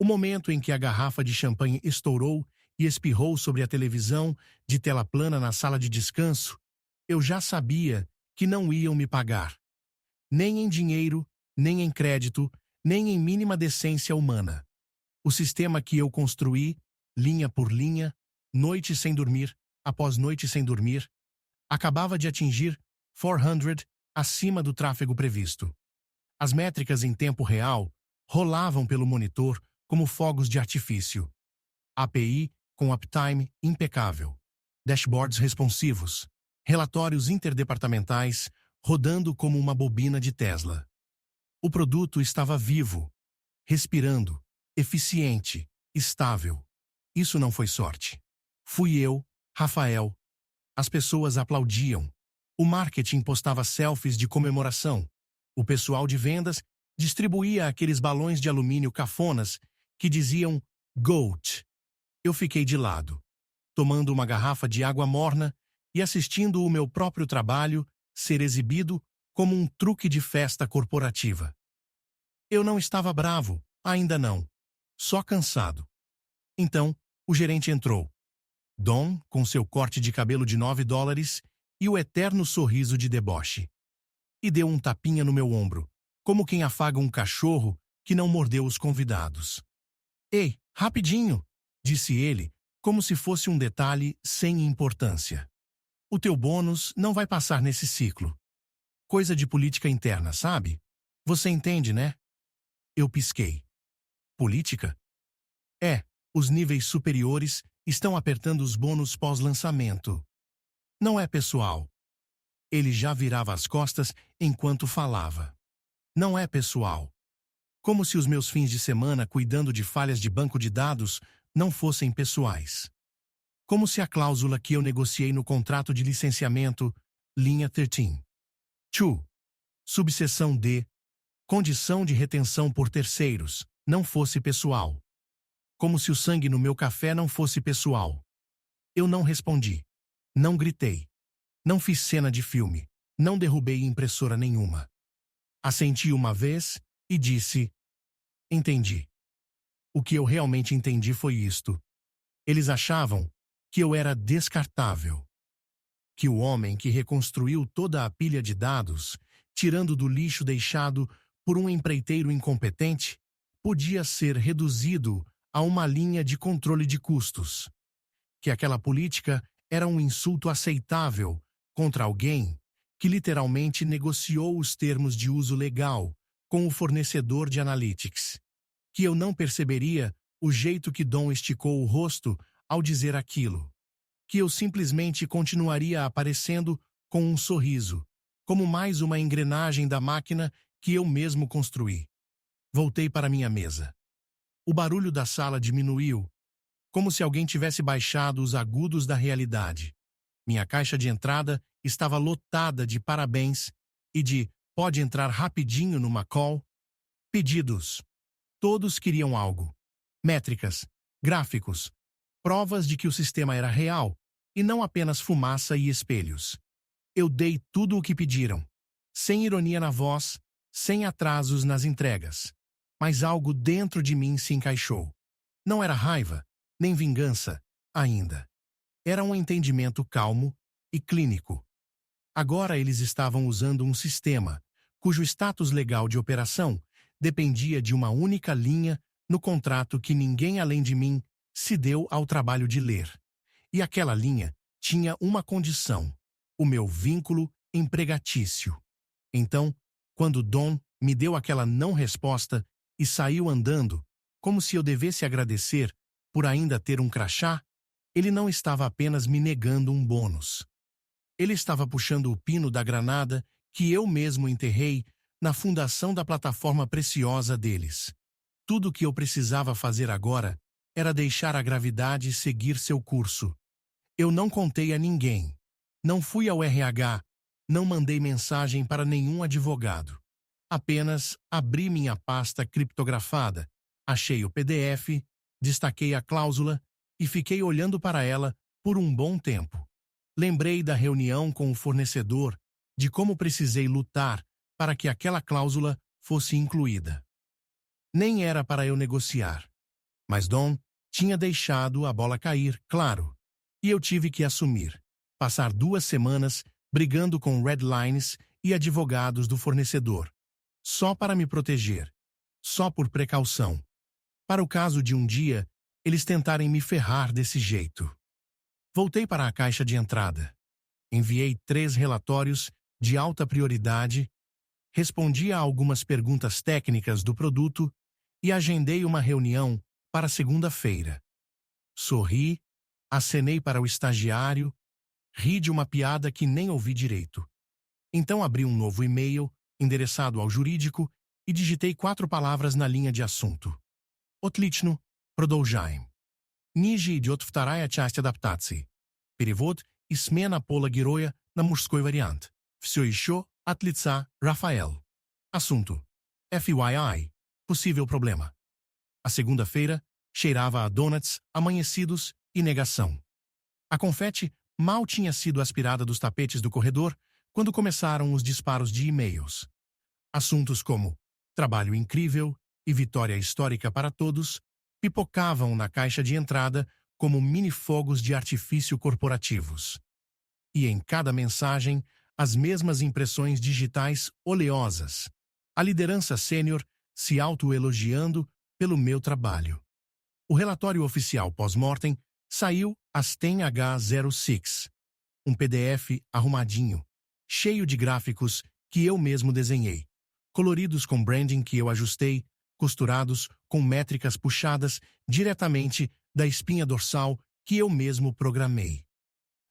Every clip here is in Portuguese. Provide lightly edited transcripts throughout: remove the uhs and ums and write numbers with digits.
O momento em que a garrafa de champanhe estourou e espirrou sobre a televisão de tela plana na sala de descanso, eu já sabia que não iam me pagar. Nem em dinheiro, nem em crédito, nem em mínima decência humana. O sistema que eu construí, linha por linha, noite sem dormir, após noite sem dormir, acabava de atingir 400 acima do tráfego previsto. As métricas em tempo real rolavam pelo monitor como fogos de artifício. API com uptime impecável. Dashboards responsivos. Relatórios interdepartamentais rodando como uma bobina de Tesla. O produto estava vivo, respirando, eficiente, estável. Isso não foi sorte. Fui eu, Rafael. As pessoas aplaudiam. O marketing postava selfies de comemoração. O pessoal de vendas distribuía aqueles balões de alumínio cafonas que diziam GOAT. Eu fiquei de lado, tomando uma garrafa de água morna e assistindo o meu próprio trabalho ser exibido como um truque de festa corporativa. Eu não estava bravo, ainda não. Só cansado. Então, o gerente entrou. Don, com seu corte de cabelo de $9 e o eterno sorriso de deboche. E deu um tapinha no meu ombro, como quem afaga um cachorro que não mordeu os convidados. Ei, rapidinho, disse ele, como se fosse um detalhe sem importância. O teu bônus não vai passar nesse ciclo. Coisa de política interna, sabe? Você entende, né? Eu pisquei. Política? É, os níveis superiores estão apertando os bônus pós-lançamento. Não é pessoal. Ele já virava as costas enquanto falava. Não é pessoal. Como se os meus fins de semana cuidando de falhas de banco de dados não fossem pessoais. Como se a cláusula que eu negociei no contrato de licenciamento, linha 13. 2. Subseção D. Condição de retenção por terceiros, não fosse pessoal. Como se o sangue no meu café não fosse pessoal. Eu não respondi. Não gritei. Não fiz cena de filme. Não derrubei impressora nenhuma. Assenti uma vez e disse: entendi. O que eu realmente entendi foi isto. Eles achavam que eu era descartável. Que o homem que reconstruiu toda a pilha de dados, tirando do lixo deixado por um empreiteiro incompetente, podia ser reduzido a uma linha de controle de custos. Que aquela política era um insulto aceitável contra alguém que literalmente negociou os termos de uso legal com o fornecedor de analytics. Que eu não perceberia o jeito que Dom esticou o rosto ao dizer aquilo. Que eu simplesmente continuaria aparecendo com um sorriso, como mais uma engrenagem da máquina que eu mesmo construí. Voltei para minha mesa. O barulho da sala diminuiu, como se alguém tivesse baixado os agudos da realidade. Minha caixa de entrada estava lotada de parabéns e de pode entrar rapidinho numa call. Pedidos. Todos queriam algo. Métricas, gráficos, provas de que o sistema era real e não apenas fumaça e espelhos. Eu dei tudo o que pediram, sem ironia na voz, sem atrasos nas entregas. Mas algo dentro de mim se encaixou. Não era raiva, nem vingança, ainda. Era um entendimento calmo e clínico. Agora eles estavam usando um sistema, cujo status legal de operação dependia de uma única linha no contrato que ninguém além de mim se deu ao trabalho de ler. E aquela linha tinha uma condição: o meu vínculo empregatício. Então, quando Dom me deu aquela não resposta e saiu andando, como se eu devesse agradecer por ainda ter um crachá, ele não estava apenas me negando um bônus. Ele estava puxando o pino da granada que eu mesmo enterrei na fundação da plataforma preciosa deles. Tudo o que eu precisava fazer agora era deixar a gravidade seguir seu curso. Eu não contei a ninguém. Não fui ao RH, não mandei mensagem para nenhum advogado. Apenas abri minha pasta criptografada, achei o PDF, destaquei a cláusula e fiquei olhando para ela por um bom tempo. Lembrei da reunião com o fornecedor, de como precisei lutar para que aquela cláusula fosse incluída. Nem era para eu negociar. Mas Don tinha deixado a bola cair, claro. E eu tive que assumir. Passar 2 semanas brigando com redlines e advogados do fornecedor. Só para me proteger. Só por precaução. Para o caso de um dia, eles tentarem me ferrar desse jeito. Voltei para a caixa de entrada. Enviei 3 relatórios de alta prioridade, respondi a algumas perguntas técnicas do produto e agendei uma reunião para segunda-feira. Sorri, acenei para o estagiário, ri de uma piada que nem ouvi direito. Então abri um novo e-mail, endereçado ao jurídico, e digitei 4 palavras na linha de assunto. Отлично, продовжаем. Ниже идет вторая часть адаптации. Перевод и смена пола героя на мужской вариант. Все еще от лица Rafael. Assunto. FYI. Possível problema. A segunda-feira cheirava a donuts, amanhecidos e negação. A confete mal tinha sido aspirada dos tapetes do corredor quando começaram os disparos de e-mails. Assuntos como trabalho incrível e vitória histórica para todos pipocavam na caixa de entrada como mini-fogos de artifício corporativos. E em cada mensagem, as mesmas impressões digitais oleosas. A liderança sênior se autoelogiando pelo meu trabalho. O relatório oficial pós-mortem saiu às 10h06. Um PDF arrumadinho, cheio de gráficos que eu mesmo desenhei, coloridos com branding que eu ajustei, costurados com métricas puxadas diretamente da espinha dorsal que eu mesmo programei.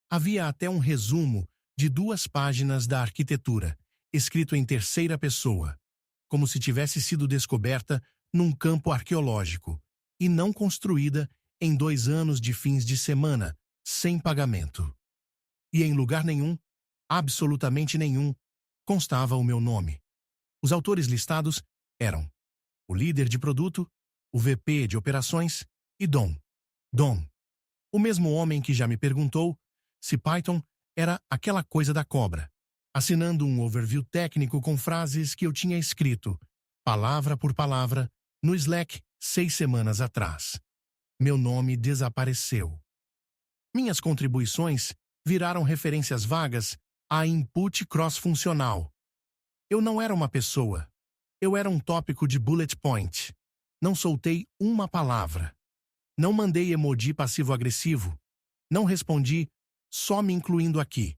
Havia até um resumo de 2 páginas da arquitetura, escrito em terceira pessoa, como se tivesse sido descoberta num campo arqueológico, e não construída em 2 anos de fins de semana, sem pagamento. E em lugar nenhum, absolutamente nenhum, constava o meu nome. Os autores listados eram o líder de produto, o VP de operações e Don. Don. O mesmo homem que já me perguntou se Python era aquela coisa da cobra, assinando um overview técnico com frases que eu tinha escrito, palavra por palavra, no Slack 6 semanas atrás. Meu nome desapareceu. Minhas contribuições viraram referências vagas a input cross-funcional. Eu não era uma pessoa. Eu era um tópico de bullet point. Não soltei uma palavra. Não mandei emoji passivo-agressivo. Não respondi, só me incluindo aqui.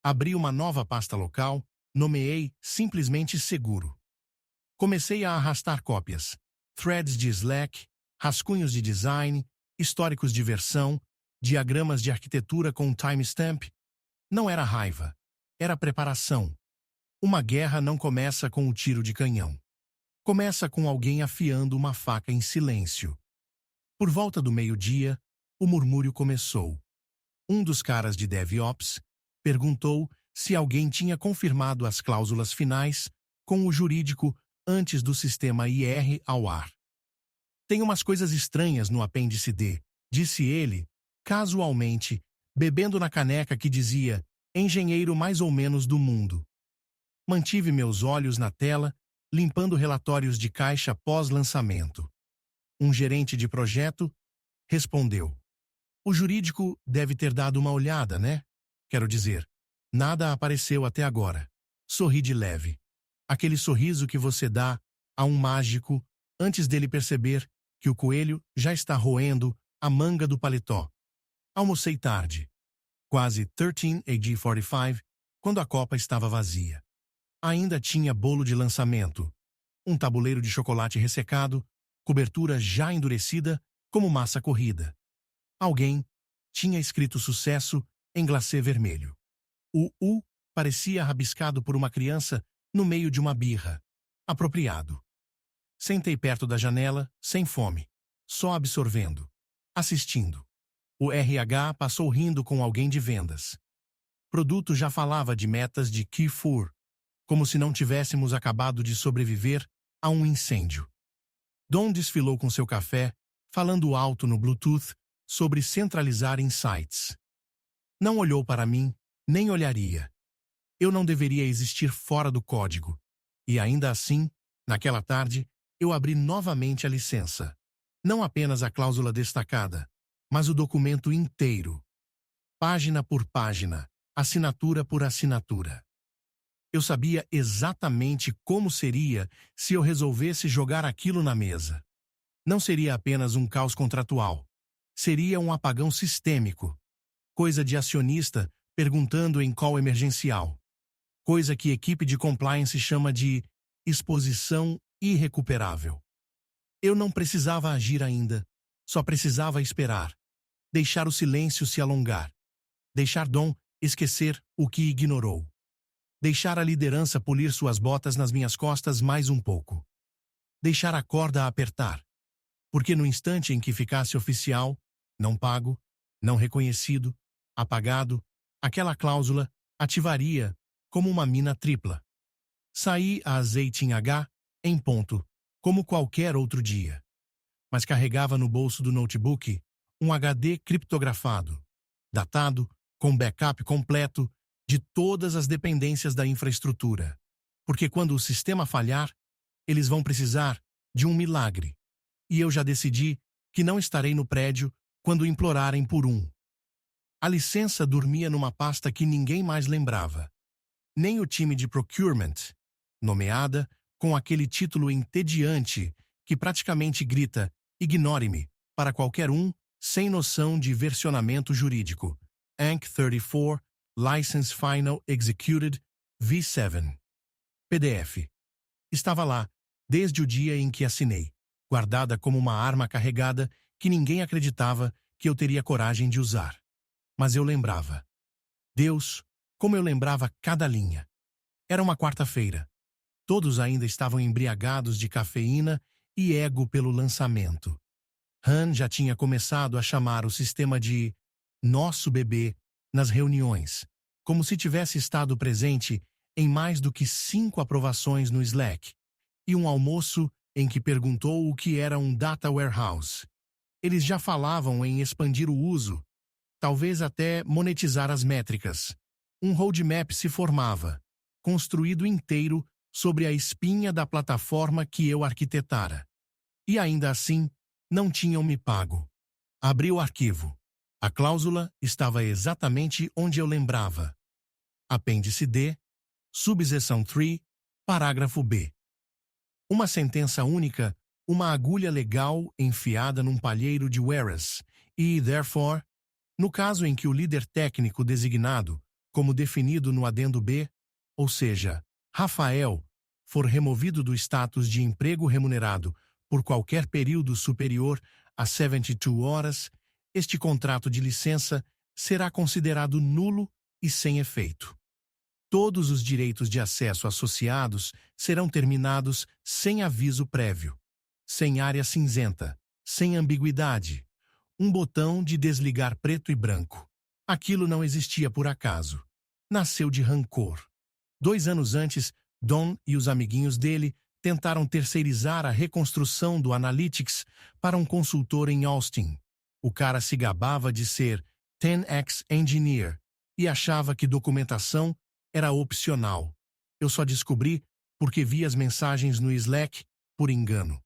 Abri uma nova pasta local, nomeei simplesmente seguro. Comecei a arrastar cópias, threads de Slack, rascunhos de design, históricos de versão, diagramas de arquitetura com timestamp. Não era raiva, era preparação. Uma guerra não começa com o tiro de canhão. Começa com alguém afiando uma faca em silêncio. Por volta do meio-dia, o murmúrio começou. Um dos caras de DevOps perguntou se alguém tinha confirmado as cláusulas finais com o jurídico antes do sistema IR ao ar. Tem umas coisas estranhas no apêndice D, disse ele, casualmente, bebendo na caneca que dizia engenheiro mais ou menos do mundo. Mantive meus olhos na tela, limpando relatórios de caixa pós-lançamento. Um gerente de projeto respondeu. O jurídico deve ter dado uma olhada, né? Quero dizer, nada apareceu até agora. Sorri de leve. Aquele sorriso que você dá a um mágico antes dele perceber que o coelho já está roendo a manga do paletó. Almocei tarde, quase 13h45, quando a copa estava vazia. Ainda tinha bolo de lançamento, um tabuleiro de chocolate ressecado, cobertura já endurecida como massa corrida. Alguém tinha escrito sucesso em glacê vermelho. O U parecia rabiscado por uma criança no meio de uma birra. Apropriado. Sentei perto da janela, sem fome, só absorvendo, assistindo. O RH passou rindo com alguém de vendas. Produto já falava de metas de Q4, como se não tivéssemos acabado de sobreviver a um incêndio. Don desfilou com seu café, falando alto no Bluetooth sobre centralizar insights. Não olhou para mim, nem olharia. Eu não deveria existir fora do código. E ainda assim, naquela tarde, eu abri novamente a licença. Não apenas a cláusula destacada, mas o documento inteiro, página por página, assinatura por assinatura. Eu sabia exatamente como seria se eu resolvesse jogar aquilo na mesa. Não seria apenas um caos contratual. Seria um apagão sistêmico. Coisa de acionista perguntando em call emergencial. Coisa que equipe de compliance chama de exposição irrecuperável. Eu não precisava agir ainda. Só precisava esperar. Deixar o silêncio se alongar. Deixar Dom esquecer o que ignorou. Deixar a liderança polir suas botas nas minhas costas mais um pouco. Deixar a corda apertar. Porque no instante em que ficasse oficial, não pago, não reconhecido, apagado, aquela cláusula ativaria como uma mina tripla. Saí a azeite em H, em ponto, como qualquer outro dia. Mas carregava no bolso do notebook um HD criptografado, datado, com backup completo de todas as dependências da infraestrutura. Porque quando o sistema falhar, eles vão precisar de um milagre. E eu já decidi que não estarei no prédio quando implorarem por um. A licença dormia numa pasta que ninguém mais lembrava. Nem o time de procurement, nomeada com aquele título entediante que praticamente grita "ignore-me" para qualquer um sem noção de versionamento jurídico. ANC 34, License Final Executed, V7. PDF. Estava lá, desde o dia em que assinei, guardada como uma arma carregada que ninguém acreditava que eu teria coragem de usar. Mas eu lembrava. Deus, como eu lembrava cada linha. Era uma quarta-feira. Todos ainda estavam embriagados de cafeína e ego pelo lançamento. Han já tinha começado a chamar o sistema de nosso bebê nas reuniões, como se tivesse estado presente em mais do que 5 aprovações no Slack, e um almoço em que perguntou o que era um data warehouse. Eles já falavam em expandir o uso, talvez até monetizar as métricas. Um roadmap se formava, construído inteiro sobre a espinha da plataforma que eu arquitetara. E ainda assim, não tinham me pago. Abri o arquivo. A cláusula estava exatamente onde eu lembrava. Apêndice D, subseção 3, parágrafo B. Uma sentença única, uma agulha legal enfiada num palheiro de Whereas, e, therefore, no caso em que o líder técnico designado, como definido no adendo B, ou seja, Rafael, for removido do status de emprego remunerado por qualquer período superior a 72 horas, este contrato de licença será considerado nulo e sem efeito. Todos os direitos de acesso associados serão terminados sem aviso prévio, sem área cinzenta, sem ambiguidade, um botão de desligar preto e branco. Aquilo não existia por acaso. Nasceu de rancor. 2 anos antes, Don e os amiguinhos dele tentaram terceirizar a reconstrução do Analytics para um consultor em Austin. O cara se gabava de ser 10x Engineer e achava que documentação era opcional. Eu só descobri porque vi as mensagens no Slack por engano.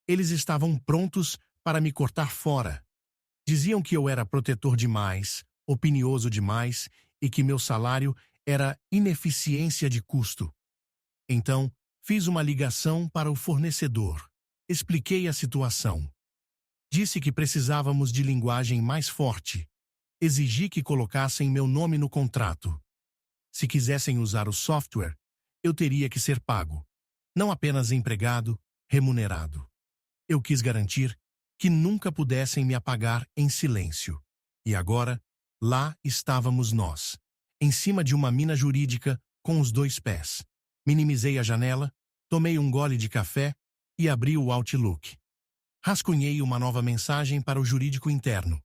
Eles estavam prontos para me cortar fora. Diziam que eu era protetor demais, opinioso demais e que meu salário era ineficiência de custo. Então, fiz uma ligação para o fornecedor. Expliquei a situação. Disse que precisávamos de linguagem mais forte. Exigi que colocassem meu nome no contrato. Se quisessem usar o software, eu teria que ser pago. Não apenas empregado, remunerado. Eu quis garantir que nunca pudessem me apagar em silêncio. E agora, lá estávamos nós, em cima de uma mina jurídica com os 2 pés. Minimizei a janela, tomei um gole de café e abri o Outlook. Rascunhei uma nova mensagem para o jurídico interno.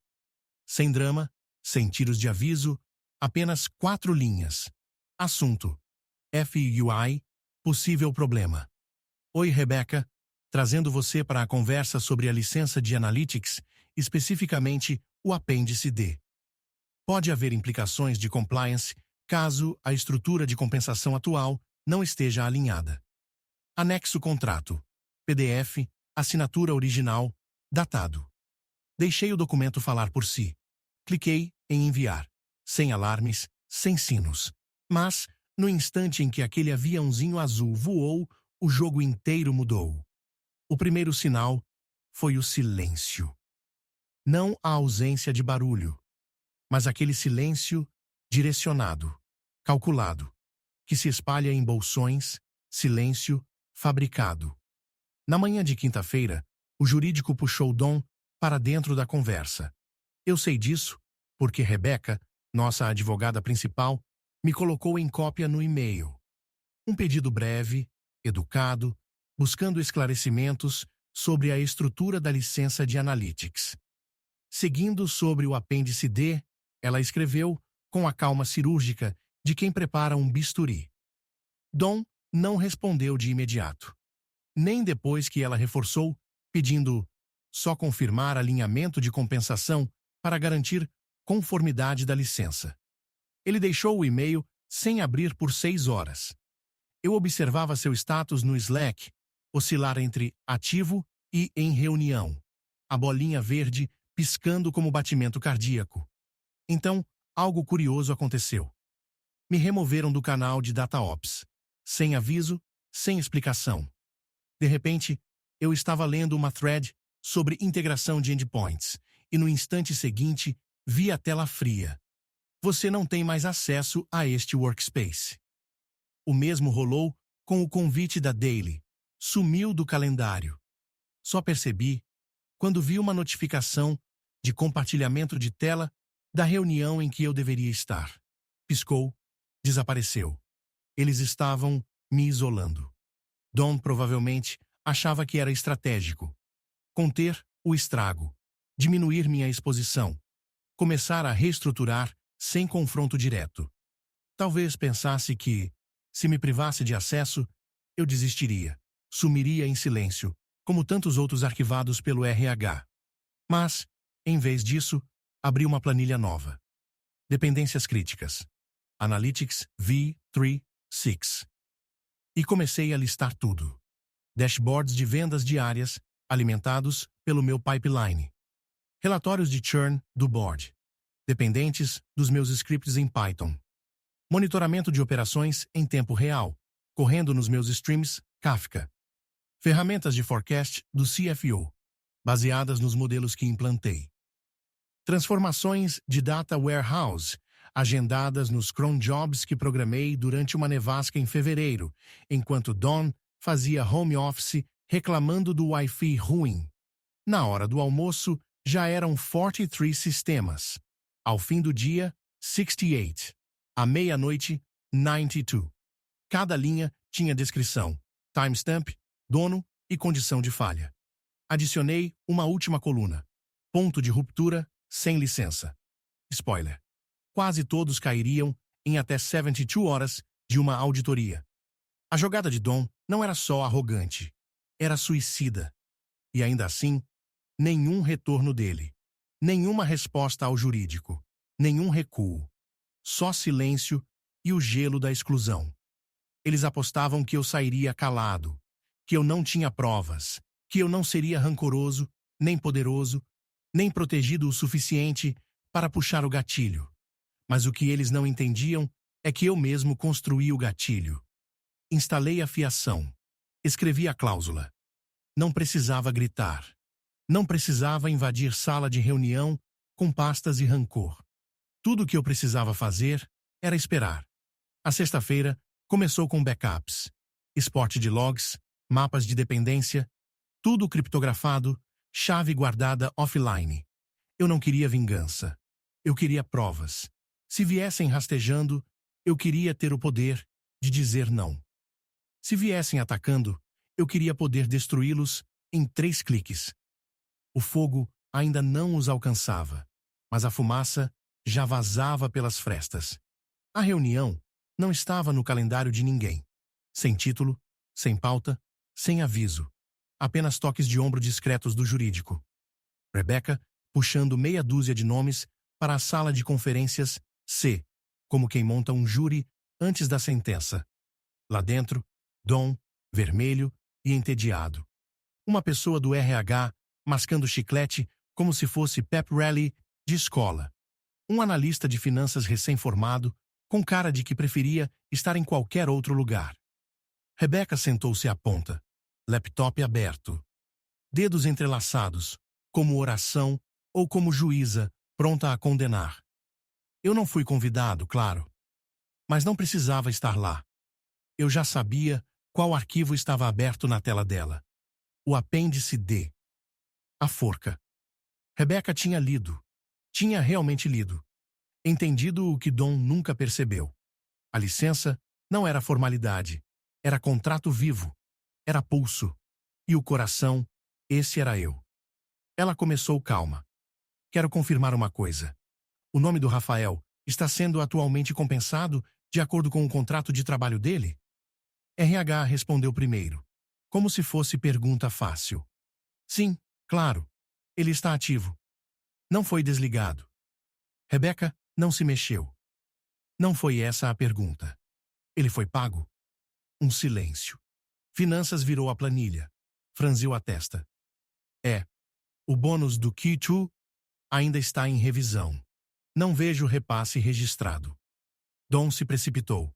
Sem drama, sem tiros de aviso, apenas 4 linhas. Assunto: FUI, possível problema. Oi, Rebecca, trazendo você para a conversa sobre a licença de Analytics, especificamente o apêndice D. Pode haver implicações de compliance caso a estrutura de compensação atual não esteja alinhada. Anexo contrato. PDF, assinatura original, Datado. Deixei o documento falar por si. Cliquei em enviar. Sem alarmes, sem sinos. Mas, no instante em que aquele aviãozinho azul voou, o jogo inteiro mudou. O primeiro sinal foi o silêncio. Não a ausência de barulho, mas aquele silêncio direcionado, calculado, que se espalha em bolsões, silêncio fabricado. Na manhã de quinta-feira, o jurídico puxou Dom para dentro da conversa. Eu sei disso porque Rebecca, nossa advogada principal, me colocou em cópia no e-mail. Um pedido breve, educado, buscando esclarecimentos sobre a estrutura da licença de Analytics. Seguindo sobre o apêndice D, ela escreveu, com a calma cirúrgica de quem prepara um bisturi. Dom não respondeu de imediato. Nem depois que ela reforçou, pedindo só confirmar alinhamento de compensação para garantir conformidade da licença. Ele deixou o e-mail sem abrir por 6 horas. Eu observava seu status no Slack oscilar entre ativo e em reunião, a bolinha verde piscando como batimento cardíaco. Então, algo curioso aconteceu. Me removeram do canal de DataOps, sem aviso, sem explicação. De repente, eu estava lendo uma thread sobre integração de endpoints, e no instante seguinte, vi a tela fria. Você não tem mais acesso a este workspace. O mesmo rolou com o convite da Daily. Sumiu do calendário. Só percebi quando vi uma notificação de compartilhamento de tela da reunião em que eu deveria estar. Piscou, desapareceu. Eles estavam me isolando. Dom provavelmente achava que era estratégico. Conter o estrago, diminuir minha exposição, começar a reestruturar sem confronto direto. Talvez pensasse que, se me privasse de acesso, eu desistiria, sumiria em silêncio, como tantos outros arquivados pelo RH. Mas, em vez disso, abri uma planilha nova. Dependências críticas. Analytics V36. E comecei a listar tudo. Dashboards de vendas diárias, alimentados pelo meu pipeline. Relatórios de churn do board. Dependentes dos meus scripts em Python. Monitoramento de operações em tempo real, correndo nos meus streams Kafka. Ferramentas de forecast do CFO, baseadas nos modelos que implantei. Transformações de data warehouse, agendadas nos cron jobs que programei durante uma nevasca em fevereiro, enquanto Don fazia home office reclamando do Wi-Fi ruim. Na hora do almoço, já eram 43 sistemas. Ao fim do dia, 68. À meia-noite, 92. Cada linha tinha descrição, timestamp, dono e condição de falha. Adicionei uma última coluna. Ponto de ruptura, sem licença. Spoiler. Quase todos cairiam em até 72 horas de uma auditoria. A jogada de Dom não era só arrogante, era suicida. E ainda assim, nenhum retorno dele. Nenhuma resposta ao jurídico. Nenhum recuo. Só silêncio e o gelo da exclusão. Eles apostavam que eu sairia calado, que eu não tinha provas, que eu não seria rancoroso, nem poderoso, nem protegido o suficiente para puxar o gatilho. Mas o que eles não entendiam é que eu mesmo construí o gatilho. Instalei a fiação. Escrevi a cláusula. Não precisava gritar. Não precisava invadir sala de reunião com pastas e rancor. Tudo o que eu precisava fazer era esperar. A sexta-feira começou com backups, exporte de logs, mapas de dependência, tudo criptografado, chave guardada offline. Eu não queria vingança. Eu queria provas. Se viessem rastejando, eu queria ter o poder de dizer não. Se viessem atacando, eu queria poder destruí-los em 3 cliques. O fogo ainda não os alcançava, mas a fumaça já vazava pelas frestas. A reunião não estava no calendário de ninguém. Sem título, sem pauta, sem aviso. Apenas toques de ombro discretos do jurídico. Rebecca puxando meia dúzia de nomes para a sala de conferências C, como quem monta um júri antes da sentença. Lá dentro, Dom, vermelho e entediado. Uma pessoa do RH mascando chiclete como se fosse pep rally de escola. Um analista de finanças recém-formado, com cara de que preferia estar em qualquer outro lugar. Rebecca sentou-se à ponta, laptop aberto, dedos entrelaçados, como oração ou como juíza, pronta a condenar. Eu não fui convidado, claro, mas não precisava estar lá. Eu já sabia qual arquivo estava aberto na tela dela. O apêndice D. A forca. Rebecca tinha lido. Tinha realmente lido. Entendido o que Dom nunca percebeu. A licença não era formalidade. Era contrato vivo. Era pulso. E o coração, esse era eu. Ela começou calma. Quero confirmar uma coisa. O nome do Rafael está sendo atualmente compensado de acordo com o contrato de trabalho dele? RH respondeu primeiro, como se fosse pergunta fácil. Sim, claro. Ele está ativo. Não foi desligado. Rebecca não se mexeu. Não foi essa a pergunta. Ele foi pago? Um silêncio. Finanças virou a planilha. Franziu a testa. O bônus do Q2 ainda está em revisão. Não vejo repasse registrado. Dom se precipitou.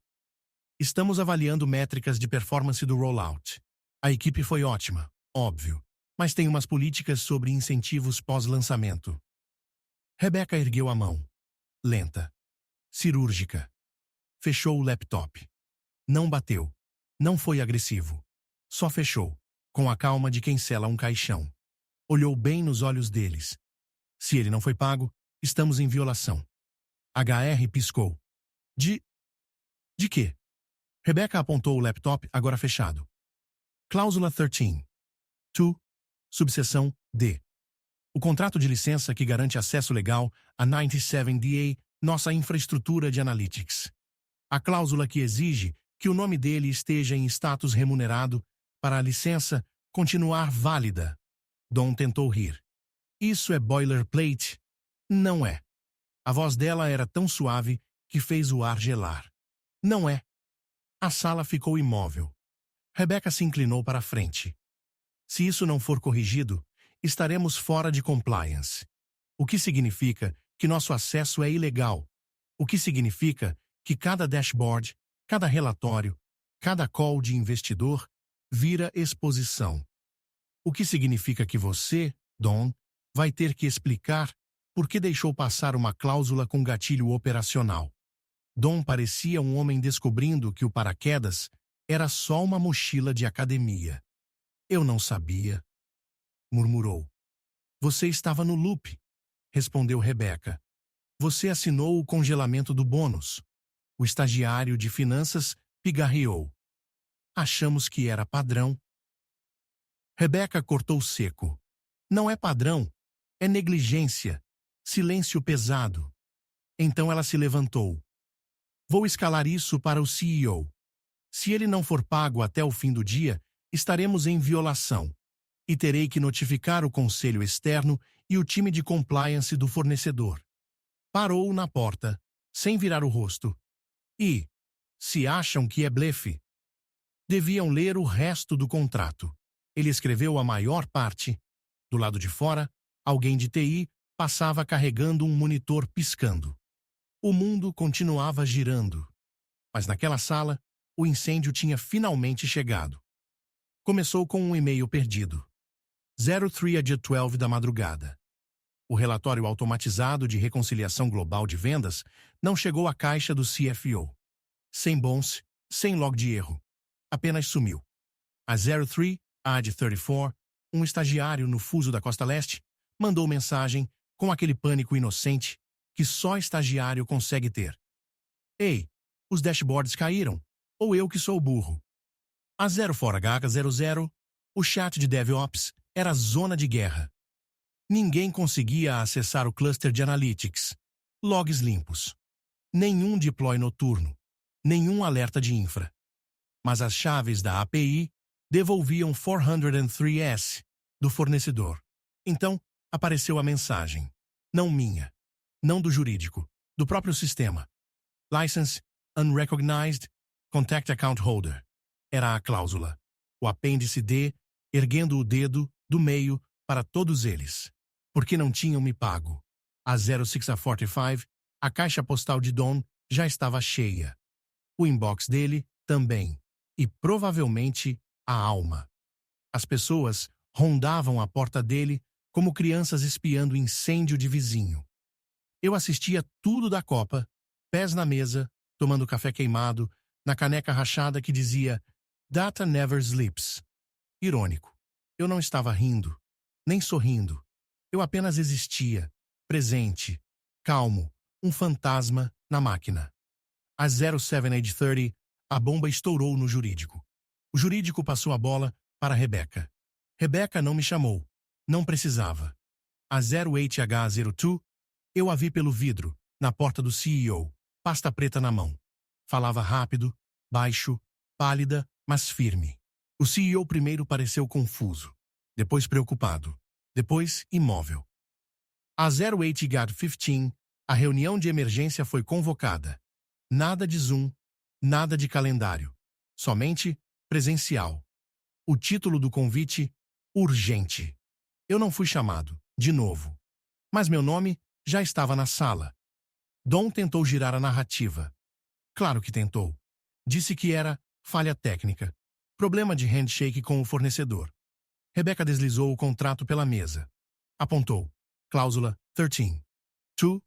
Estamos avaliando métricas de performance do rollout. A equipe foi ótima, óbvio, mas tem umas políticas sobre incentivos pós-lançamento. Rebecca ergueu a mão. Lenta. Cirúrgica. Fechou o laptop. Não bateu. Não foi agressivo. Só fechou, com a calma de quem sela um caixão. Olhou bem nos olhos deles. Se ele não foi pago, estamos em violação. HR piscou. De quê? Rebecca apontou o laptop, agora fechado. Cláusula 13. 2. Subseção D. O contrato de licença que garante acesso legal a 97DA, nossa infraestrutura de analytics. A cláusula que exige que o nome dele esteja em status remunerado para a licença continuar válida. Dom tentou rir. Isso é boilerplate? Não é. A voz dela era tão suave que fez o ar gelar. Não é. A sala ficou imóvel. Rebecca se inclinou para a frente. Se isso não for corrigido, estaremos fora de compliance. O que significa que nosso acesso é ilegal. O que significa que cada dashboard, cada relatório, cada call de investidor vira exposição. O que significa que você, Dom, vai ter que explicar por que deixou passar uma cláusula com gatilho operacional. Dom parecia um homem descobrindo que o paraquedas era só uma mochila de academia. Eu não sabia, murmurou. Você estava no loop, respondeu Rebecca. Você assinou o congelamento do bônus. O estagiário de finanças pigarreou. Achamos que era padrão. Rebecca cortou seco. Não é padrão, é negligência. Silêncio pesado. Então ela se levantou. Vou escalar isso para o CEO. Se ele não for pago até o fim do dia, estaremos em violação. E terei que notificar o conselho externo e o time de compliance do fornecedor. Parou na porta, sem virar o rosto. E, se acham que é blefe, deviam ler o resto do contrato. Ele escreveu a maior parte. Do lado de fora, alguém de TI passava carregando um monitor piscando. O mundo continuava girando. Mas naquela sala, o incêndio tinha finalmente chegado. Começou com um e-mail perdido. 03 a dia 12 da madrugada. O relatório automatizado de reconciliação global de vendas não chegou à caixa do CFO. Sem bounce, sem log de erro. Apenas sumiu. A 03, AD 34, um estagiário no fuso da Costa Leste, mandou mensagem com aquele pânico inocente que só estagiário consegue ter. Ei, os dashboards caíram, ou eu que sou burro. A 04H00, o chat de DevOps, era zona de guerra. Ninguém conseguia acessar o cluster de Analytics. Logs limpos. Nenhum deploy noturno. Nenhum alerta de infra. Mas as chaves da API devolviam 403S do fornecedor. Então, apareceu a mensagem. Não minha. Não do jurídico. Do próprio sistema. License Unrecognized Contact Account Holder. Era a cláusula. O apêndice D, erguendo o dedo, do meio, para todos eles, porque não tinham me pago. A 0645, a caixa postal de Don já estava cheia. O inbox dele também. E provavelmente a alma. As pessoas rondavam a porta dele como crianças espiando incêndio de vizinho. Eu assistia tudo da Copa, pés na mesa, tomando café queimado, na caneca rachada que dizia "Data never sleeps". Irônico. Eu não estava rindo, nem sorrindo. Eu apenas existia, presente, calmo, um fantasma na máquina. Às 07:30, a bomba estourou no jurídico. O jurídico passou a bola para Rebeca. Rebeca não me chamou. Não precisava. Às 08h02, eu a vi pelo vidro, na porta do CEO, pasta preta na mão. Falava rápido, baixo, pálida, mas firme. O CEO primeiro pareceu confuso, depois preocupado, depois imóvel. Às 08h15, a reunião de emergência foi convocada. Nada de Zoom, nada de calendário. Somente presencial. O título do convite, urgente. Eu não fui chamado, de novo. Mas meu nome já estava na sala. Don tentou girar a narrativa. Claro que tentou. Disse que era falha técnica. Problema de handshake com o fornecedor. Rebeca deslizou o contrato pela mesa. Apontou. Cláusula 13. 2.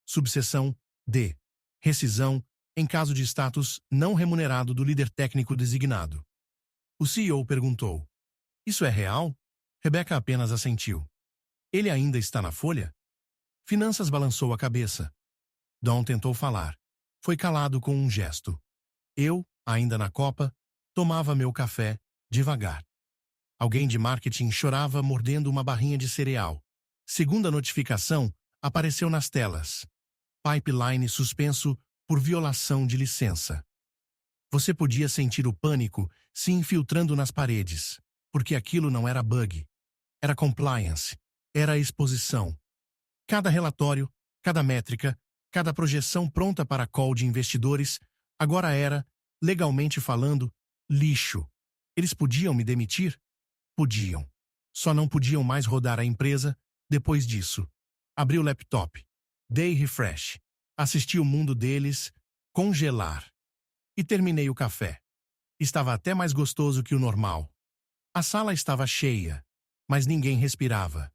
Subseção D. Rescisão em caso de status não remunerado do líder técnico designado. O CEO perguntou. Isso é real? Rebeca apenas assentiu. Ele ainda está na folha? Finanças balançou a cabeça. Don tentou falar. Foi calado com um gesto. Eu, ainda na copa, tomava meu café, devagar. Alguém de marketing chorava mordendo uma barrinha de cereal. Segunda notificação apareceu nas telas. Pipeline suspenso por violação de licença. Você podia sentir o pânico se infiltrando nas paredes, porque aquilo não era bug. Era compliance. Era exposição. Cada relatório, cada métrica, cada projeção pronta para call de investidores, agora era, legalmente falando, lixo. Eles podiam me demitir? Podiam. Só não podiam mais rodar a empresa depois disso. Abri o laptop. Dei refresh. Assisti o mundo deles congelar. E terminei o café. Estava até mais gostoso que o normal. A sala estava cheia, mas ninguém respirava.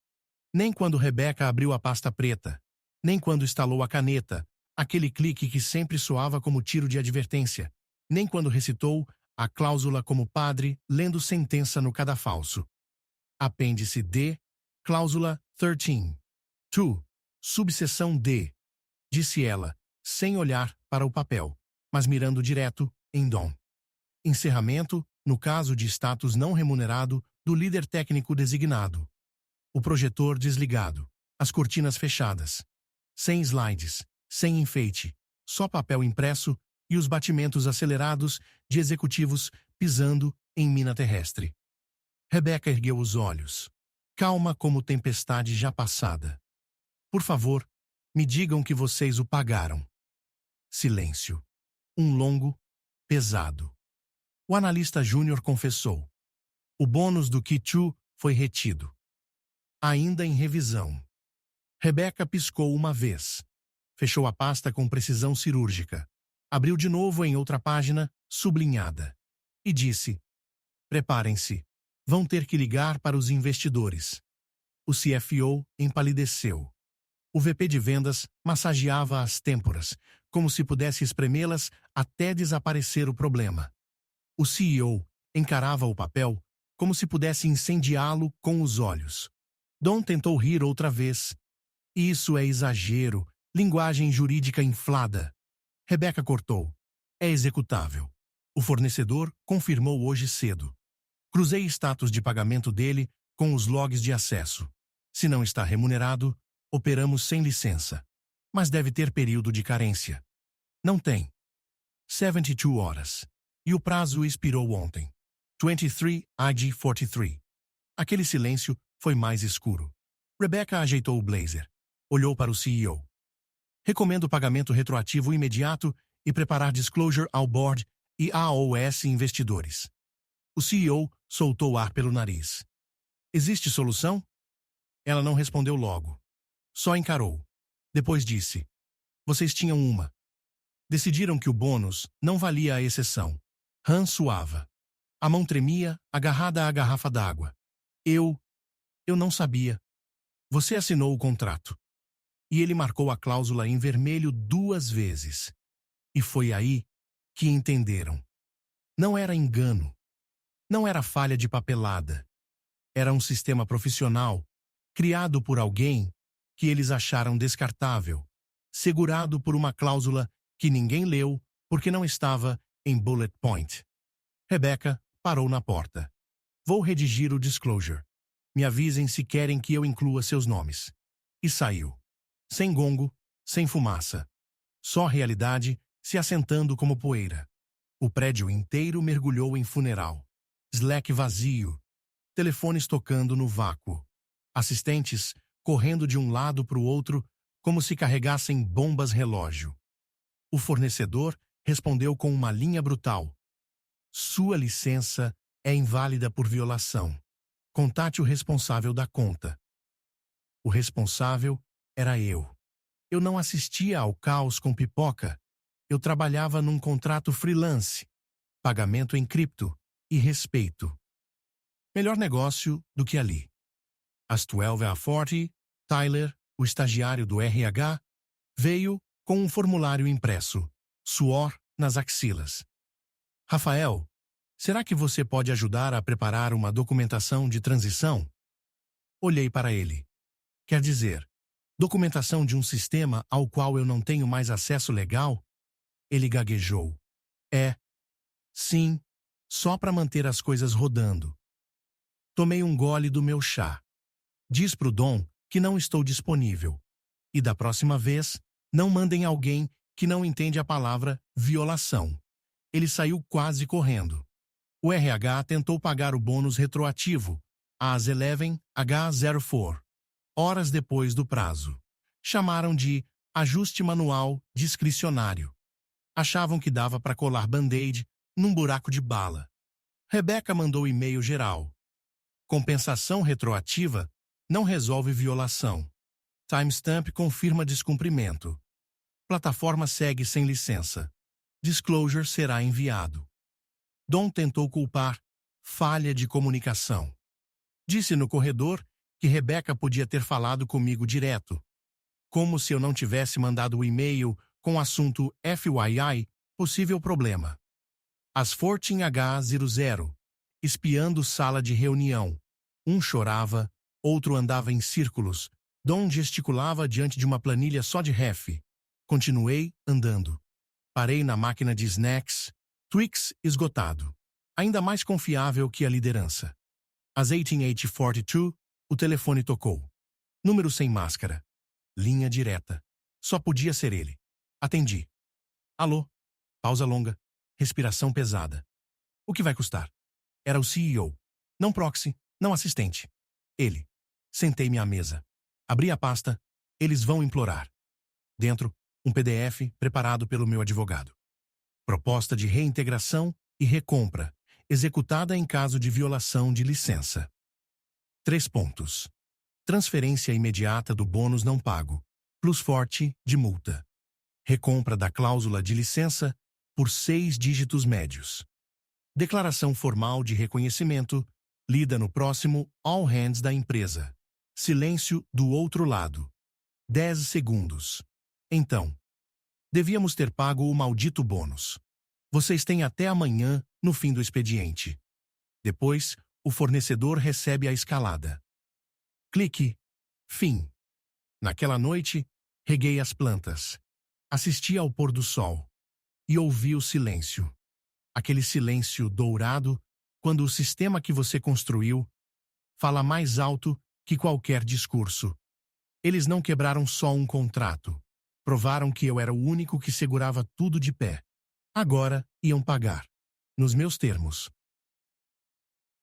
Nem quando Rebeca abriu a pasta preta, nem quando estalou a caneta, aquele clique que sempre soava como tiro de advertência, nem quando recitou a cláusula como padre lendo sentença no cadafalso. Apêndice D, cláusula 13. 2. Subseção D, disse ela, sem olhar para o papel, mas mirando direto em Don. Encerramento, no caso de status não remunerado, do líder técnico designado. O projetor desligado, as cortinas fechadas. Sem slides, sem enfeite, só papel impresso e os batimentos acelerados de executivos pisando em mina terrestre. Rebeca ergueu os olhos, calma como tempestade já passada. Por favor, me digam que vocês o pagaram. Silêncio. Um longo, pesado. O analista júnior confessou. O bônus do Q2 foi retido. Ainda em revisão. Rebeca piscou uma vez. Fechou a pasta com precisão cirúrgica. Abriu de novo em outra página, sublinhada. E disse, preparem-se. Vão ter que ligar para os investidores. O CFO empalideceu. O VP de vendas massageava as têmporas, como se pudesse espremê-las até desaparecer o problema. O CEO encarava o papel como se pudesse incendiá-lo com os olhos. Don tentou rir outra vez. Isso é exagero, linguagem jurídica inflada. Rebeca cortou. É executável. O fornecedor confirmou hoje cedo. Cruzei status de pagamento dele com os logs de acesso. Se não está remunerado, operamos sem licença. Mas deve ter período de carência. Não tem. 72 horas. E o prazo expirou ontem. 23/43. Aquele silêncio foi mais escuro. Rebecca ajeitou o blazer. Olhou para o CEO. Recomendo pagamento retroativo imediato e preparar disclosure ao board e AOS investidores. O CEO soltou ar pelo nariz. Existe solução? Ela não respondeu logo. Só encarou. Depois disse: Vocês tinham uma. Decidiram que o bônus não valia a exceção. Han suava. A mão tremia, agarrada à garrafa d'água. Eu não sabia. Você assinou o contrato. E ele marcou a cláusula em vermelho 2 vezes. E foi aí que entenderam. Não era engano. Não era falha de papelada. Era um sistema profissional, criado por alguém que eles acharam descartável, segurado por uma cláusula que ninguém leu porque não estava em bullet point. Rebecca parou na porta. Vou redigir o disclosure. Me avisem se querem que eu inclua seus nomes. E saiu. Sem gongo, sem fumaça. Só realidade se assentando como poeira. O prédio inteiro mergulhou em funeral. Slack vazio. Telefones tocando no vácuo. Assistentes correndo de um lado para o outro como se carregassem bombas relógio. O fornecedor respondeu com uma linha brutal. Sua licença é inválida por violação. Contate o responsável da conta. O responsável era eu. Eu não assistia ao caos com pipoca. Eu trabalhava num contrato freelance, pagamento em cripto e respeito. Melhor negócio do que ali. Às 12h40, Tyler, o estagiário do RH, veio com um formulário impresso, suor nas axilas. Rafael, será que você pode ajudar a preparar uma documentação de transição? Olhei para ele. Quer dizer, documentação de um sistema ao qual eu não tenho mais acesso legal? Ele gaguejou. Sim, só para manter as coisas rodando. Tomei um gole do meu chá. Diz pro Dom que não estou disponível. E da próxima vez, não mandem alguém que não entende a palavra violação. Ele saiu quase correndo. O RH tentou pagar o bônus retroativo, às 11h04, horas depois do prazo. Chamaram de ajuste manual discricionário. Achavam que dava para colar band-aid num buraco de bala. Rebecca mandou e-mail geral. Compensação retroativa não resolve violação. Timestamp confirma descumprimento. Plataforma segue sem licença. Disclosure será enviado. Dom tentou culpar falha de comunicação. Disse no corredor que Rebecca podia ter falado comigo direto. Como se eu não tivesse mandado o e-mail com o assunto FYI, possível problema. Às 14h00, espiando sala de reunião. Um chorava, outro andava em círculos. Dom gesticulava diante de uma planilha só de ref. Continuei andando. Parei na máquina de snacks, Twix esgotado. Ainda mais confiável que a liderança. Às 18h42, o telefone tocou. Número sem máscara. Linha direta. Só podia ser ele. Atendi. Alô? Pausa longa. Respiração pesada. O que vai custar? Era o CEO. Não proxy, não assistente. Ele. Sentei-me à mesa. Abri a pasta. Eles vão implorar. Dentro, um PDF preparado pelo meu advogado. Proposta de reintegração e recompra, executada em caso de violação de licença. 3 pontos. Transferência imediata do bônus não pago, plus forte de multa. Recompra da cláusula de licença por 6 dígitos médios. Declaração formal de reconhecimento, lida no próximo All Hands da empresa. Silêncio do outro lado. 10 segundos. Então, devíamos ter pago o maldito bônus. Vocês têm até amanhã no fim do expediente. Depois, o fornecedor recebe a escalada. Clique. Fim. Naquela noite, reguei as plantas. Assisti ao pôr do sol. E ouvi o silêncio. Aquele silêncio dourado quando o sistema que você construiu fala mais alto que qualquer discurso. Eles não quebraram só um contrato. Provaram que eu era o único que segurava tudo de pé. Agora iam pagar. Nos meus termos.